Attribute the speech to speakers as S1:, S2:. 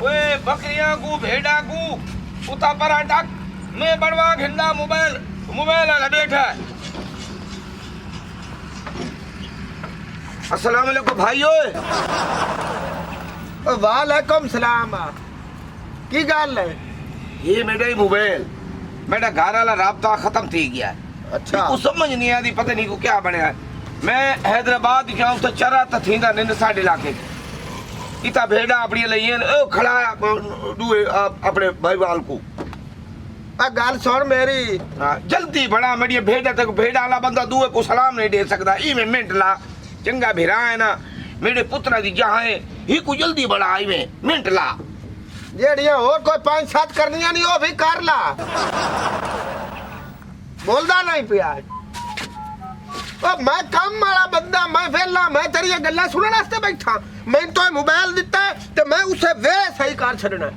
S1: ओए बकरियां को भेड़ा को उता पर अटक मैं बड़वा घिंदा मोबाइल वाला बैठा है। अस्सलाम वालेकुम भाइयों।
S2: वालेकुम सलाम। की गल है?
S1: ये मेरा ही मोबाइल मेरा घर वाला राब्ता खत्म थी गया है।
S2: अच्छा
S1: को समझ नहीं आती पता नहीं को क्या बनया है। मैं हैदराबाद गया तो चरा तो थी निंद साढ़े इलाके इता भेड़ा अपनी लइयन ओ खड़ा दुए अपने भाईवाल को
S2: आ गल सुन मेरी।
S1: जल्दी बड़ा मेरी भेड़ा तक भेड़ा वाला बंदा दुए को सलाम नहीं दे सकता। ई में मिनट ला चंगा भिरा है ना मेरे पुत्रा दी जहाँ है ही को जल्दी बड़ा आई में मिनट ला
S2: जेड़ियां और कोई 5-7 करनियां नहीं वो भी कर ला। बोलदा नहीं पिया। ओ मैं काम वाला बंदा मैं वेला मैं तेरी गल्ला सुनने वास्ते बैठा। मैं तो मोबाइल दिता ते मैं उसे वे सही कर छड़ना।